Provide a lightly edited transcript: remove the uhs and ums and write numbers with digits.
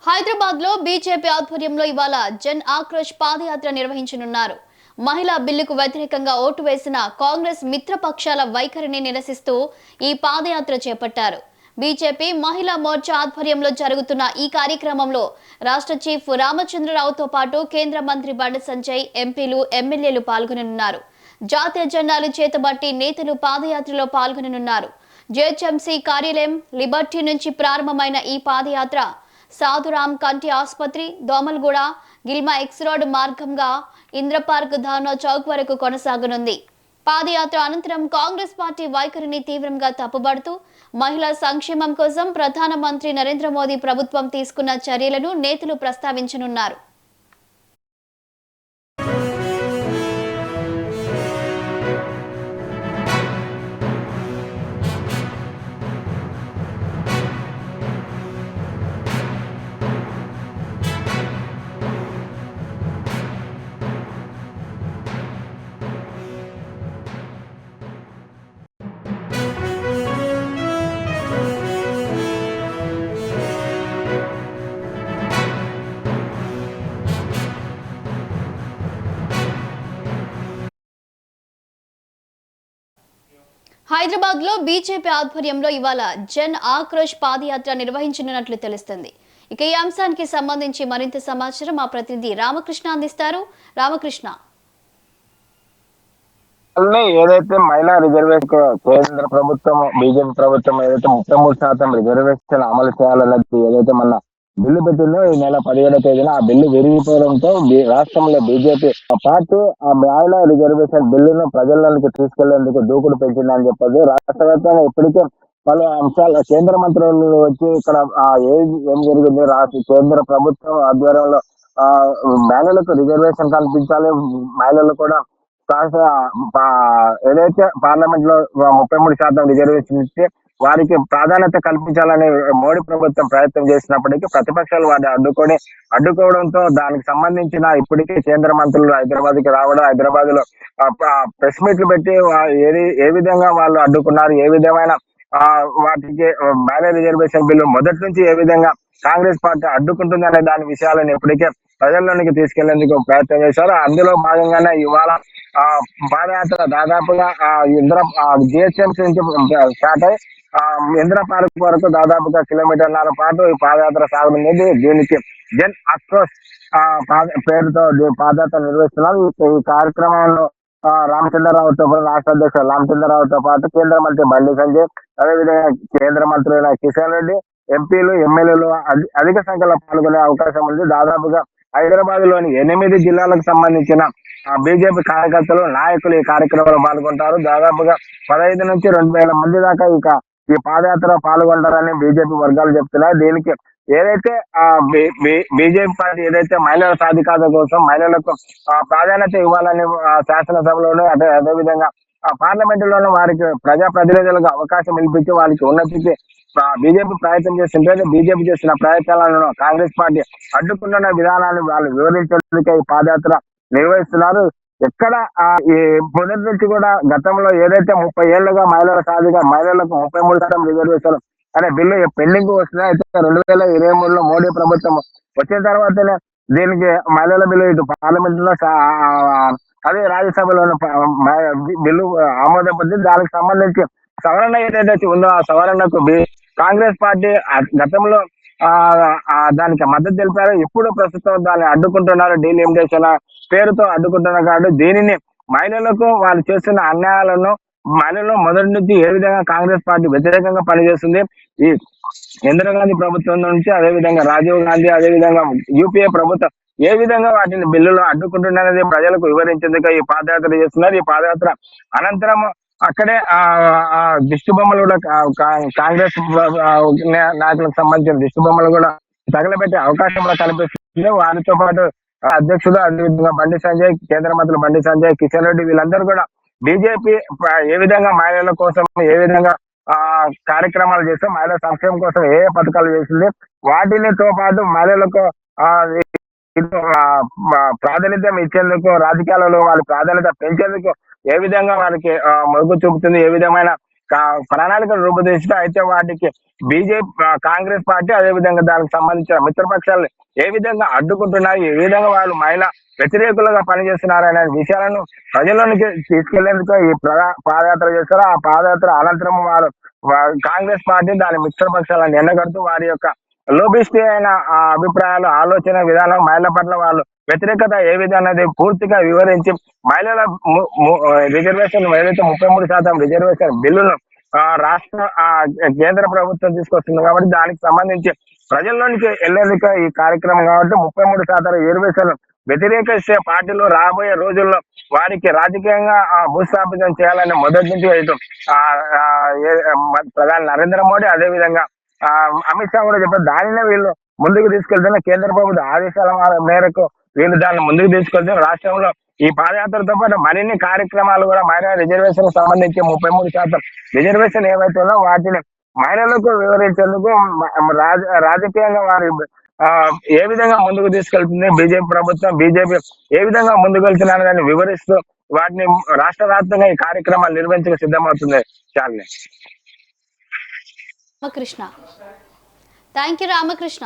హైదరాబాద్ లో బీజేపీ ఆధ్వర్యంలో ఇవాళ జన్ ఆక్రోష్ పాదయాత్ర నిర్వహించనున్నారు. మహిళా బిల్లుకు వ్యతిరేకంగా ఓటు వేసిన కాంగ్రెస్ మిత్రపక్షాల వైఖరిని నిరసిస్తూ ఈ పాదయాత్ర చేపట్టారు. బీజేపీ మహిళా మోర్చా ఆధ్వర్యంలో జరుగుతున్న ఈ కార్యక్రమంలో రాష్ట్ర చీఫ్ రామచంద్రరావుతో పాటు కేంద్ర మంత్రి బండి సంజయ్, ఎంపీలు, ఎమ్మెల్యేలు పాల్గొననున్నారు. జాతీయ జెండాలు చేతబట్టి నేతలు పాదయాత్రలో పాల్గొననున్నారు. జేహెచ్ఎంసీ కార్యాలయం లిబర్టీ నుంచి ప్రారంభమైన ఈ పాదయాత్ర సాధురామ్ కంటి ఆసుపత్రి, దోమల్గూడ, గిల్మా ఎక్స్ రోడ్ మార్గంగా ఇంద్రపార్క్ ధార్నా చౌక్ వరకు కొనసాగనుంది. పాదయాత్ర అనంతరం కాంగ్రెస్ పార్టీ వైఖరిని తీవ్రంగా తప్పుబడుతూ మహిళా సంక్షేమం కోసం ప్రధానమంత్రి నరేంద్ర మోదీ ప్రభుత్వం తీసుకున్న చర్యలను నేతలు ప్రస్తావించనున్నారు. హైదరాబాద్ లో బీజేపీ ఆధ్వర్యంలో ఇవాళ జన్ ఆక్రోష్ పాదయాత్ర నిర్వహించనున్నట్లు తెలుస్తుంది. ఇక ఈ అంశానికి సంబంధించి మరింత సమాచారం మా ప్రతినిధి రామకృష్ణ అందిస్తారు. రామకృష్ణ, ఏదైతే మహిళా రిజర్వేషన్ కేంద్ర ప్రభుత్వం బీజేపీ ప్రభుత్వం ఏదైతే 33% రిజర్వేషన్ అమలు చేయాలన్నది ఏదైతే మన బిల్లు పెట్టిందో ఈ నెల 17వ తేదీన ఆ బిల్లు విరిగిపోవడంతో రాష్ట్రంలో బీజేపీ పార్టీ ఆ మహిళా రిజర్వేషన్ బిల్లును ప్రజల్లోకి తీసుకెళ్లేందుకు దూకుడు పెంచిందని చెప్పదు. రాష్ట్ర వ్యాప్తంగా ఇప్పటికే పలు అంశాలు కేంద్ర మంత్రులు వచ్చి ఇక్కడ ఏం జరిగింది, కేంద్ర ప్రభుత్వం ఆధ్వర్యంలో మహిళలకు రిజర్వేషన్ కల్పించాలి, మహిళలు కూడా ఏదైతే పార్లమెంట్ లో 33% రిజర్వేషన్ ఇస్తే వారికి ప్రాధాన్యత కల్పించాలని మోడీ ప్రభుత్వం ప్రయత్నం చేసినప్పటికీ ప్రతిపక్షాలు వారిని అడ్డుకోవడంతో దానికి సంబంధించిన ఇప్పటికే కేంద్ర మంత్రులు హైదరాబాద్ కి రావడం, హైదరాబాద్ లో ప్రెస్ మీట్లు పెట్టి ఏ విధంగా వాళ్ళు అడ్డుకున్నారు, ఏ విధమైన వాటికి మహిళా రిజర్వేషన్ బిల్లు మొదటి నుంచి ఏ విధంగా కాంగ్రెస్ పార్టీ అడ్డుకుంటుంది అనే దాని విషయాలను ఇప్పటికే ప్రజల్లోనికి తీసుకెళ్లేందుకు ప్రయత్నం చేశారు. అందులో భాగంగానే ఇవాళ పాదయాత్ర దాదాపుగా జిహెచ్ఎంసీ నుంచి స్టార్ట్ అయ్యి ఇంద్ర పార్క్ వరకు దాదాపుగా కిలోమీటర్ల పాటు ఈ పాదయాత్ర సాగుతుంది. దీనికి జన్ ఆక్రోష్ పేరుతో పాదయాత్ర నిర్వహిస్తున్నారు. ఈ కార్యక్రమంలో రామచంద్రరావుతో పాటు రాష్ట్ర అధ్యక్షుడు రామచంద్రరావుతో పాటు కేంద్ర మంత్రి బండి సంజయ్, అదేవిధంగా కేంద్ర మంత్రులైన కిషన్ రెడ్డి, ఎంపీలు, ఎమ్మెల్యేలు అధిక సంఖ్యలో పాల్గొనే అవకాశం ఉంది. దాదాపుగా హైదరాబాద్ లోని 8 జిల్లాలకు సంబంధించిన బీజేపీ కార్యకర్తలు, నాయకులు ఈ కార్యక్రమంలో పాల్గొంటారు. దాదాపుగా 15 నుంచి 2,000 మంది దాకా ఈ పాదయాత్ర పాల్గొంటారని బీజేపీ వర్గాలు చెప్తున్నాయి. దీనికి ఏదైతే బీజేపీ పార్టీ ఏదైతే మహిళల సాధికారత కోసం మహిళలకు ప్రాధాన్యత ఇవ్వాలని శాసనసభలోనే అదేవిధంగా పార్లమెంట్ లోనే వారికి ప్రజాప్రతినిధులకు అవకాశం కల్పించి వారికి ఉన్నతికి బీజేపీ ప్రయత్నం చేస్తుంటే బీజేపీ చేసిన ప్రయత్నాలను కాంగ్రెస్ పార్టీ అడ్డుకున్న విధానాన్ని వాళ్ళు వివరించేందుకే ఈ పాదయాత్ర నిర్వహిస్తున్నారు. ఎక్కడ ఈ మొదటి నుంచి కూడా గతంలో ఏదైతే 30 ఏళ్లుగా మహిళలకు 33% రిజర్వేషన్ అనే బిల్లు పెండింగ్ వస్తున్నాయి. అయితే 2023లో మోడీ ప్రభుత్వం వచ్చిన తర్వాతనే దీనికి మహిళల బిల్లు ఇటు పార్లమెంట్ లో అదే రాజ్యసభలోని బిల్లు ఆమోదం పొందింది. దానికి సంబంధించి సవరణ ఏదైతే ఉందో ఆ సవరణకు కాంగ్రెస్ పార్టీ గతంలో దానికి మద్దతు తెలిపారు. ఇప్పుడు ప్రస్తుతం దాన్ని అడ్డుకుంటున్నారు. డీలిమిటేషన్ పేరుతో అడ్డుకుంటున్నారు. కాబట్టి దీనిని మహిళలకు వాళ్ళు చేస్తున్న అన్యాయాలను మహిళలు మొదటి నుంచి ఏ విధంగా కాంగ్రెస్ పార్టీ వ్యతిరేకంగా పనిచేస్తుంది, ఈ ఇందిరాగాంధీ ప్రభుత్వం నుంచి అదేవిధంగా రాజీవ్ గాంధీ, అదేవిధంగా యూపీఏ ప్రభుత్వం ఏ విధంగా వాటిని బిల్లులు అడ్డుకుంటున్నది ప్రజలకు వివరించేందుకు ఈ పాదయాత్ర చేస్తున్నారు. ఈ పాదయాత్ర అనంతరం అక్కడే దిష్టి బొమ్మలు కూడా కాంగ్రెస్ నాయకులకు సంబంధించిన దిష్టి బొమ్మలు కూడా తగలబెట్టే అవకాశం కూడా కనిపిస్తుంది. వారితో పాటు అధ్యక్షుడు, అదేవిధంగా బండి సంజయ్, కేంద్ర మంత్రులు బండి సంజయ్, కిషన్ రెడ్డి వీళ్ళందరూ కూడా బీజేపీ ఏ విధంగా మహిళల కోసం ఏ విధంగా కార్యక్రమాలు చేస్తే మహిళల సంక్షేమం కోసం ఏ పథకాలు చేసింది వాటితో పాటు మహిళలకు ప్రాధాన్యత ఇచ్చేందుకు, రాజకీయాలలో వాళ్ళ ప్రాధాన్యత పెంచేందుకు ఏ విధంగా వారికి మొగ్గు చూపుతుంది, ఏ విధమైన ప్రణాళికలు రూపొందించడం. అయితే వాటికి బీజేపీ కాంగ్రెస్ పార్టీ అదే విధంగా దానికి సంబంధించిన మిత్రపక్షాలు ఏ విధంగా అడ్డుకుంటున్నారు, ఏ విధంగా వాళ్ళు మహిళా వ్యతిరేకులుగా పనిచేస్తున్నారు అనే విషయాలను ప్రజల్లోనికి తీసుకెళ్లేందుకు ఈ పాదయాత్ర చేస్తారు. ఆ పాదయాత్ర అనంతరం వారు కాంగ్రెస్ పార్టీ దాని మిత్రపక్షాలను ఎండగడుతూ వారి యొక్క లోబిస్టి అయిన అభిప్రాయాలు, ఆలోచన విధానం, మహిళల పట్ల వాళ్ళు వ్యతిరేకత ఏ విధంగా పూర్తిగా వివరించి మహిళల రిజర్వేషన్ ఏదైతే 33% రిజర్వేషన్ బిల్లును రాష్ట్ర కేంద్ర ప్రభుత్వం తీసుకొస్తుంది కాబట్టి దానికి సంబంధించి ప్రజల్లోనికి వెళ్లేందుకు ఈ కార్యక్రమం కాబట్టి 33% రిజర్వేషన్ వ్యతిరేకించే పార్టీలు రాబోయే రోజుల్లో వారికి రాజకీయంగా భూస్థాపితం చేయాలని మొదటి నుంచి ప్రధాని నరేంద్ర మోడీ అదే విధంగా అమిత్ షా కూడా చెప్పారు. దానినే వీళ్ళు ముందుకు తీసుకెళ్తున్న కేంద్ర ప్రభుత్వ ఆదేశాల మేరకు వీళ్ళు దాన్ని ముందుకు తీసుకెళ్తున్న రాష్ట్రంలో ఈ పాదయాత్రతో పాటు మరిన్ని కార్యక్రమాలు కూడా మహిళా రిజర్వేషన్ సంబంధించి 33% రిజర్వేషన్ ఏవైతే ఉన్నా వాటిని మహిళలకు వివరించేందుకు రాజకీయంగా వారి ఏ విధంగా ముందుకు తీసుకెళ్తుంది బీజేపీ ప్రభుత్వం, బీజేపీ ఏ విధంగా ముందుకు వెళ్తున్నారని దాన్ని వివరిస్తూ వాటిని రాష్ట్ర వ్యాప్తంగా ఈ కార్యక్రమాలు నిర్వహించక సిద్ధమవుతుంది. చాలే రామకృష్ణ. Thank you Ramakrishna.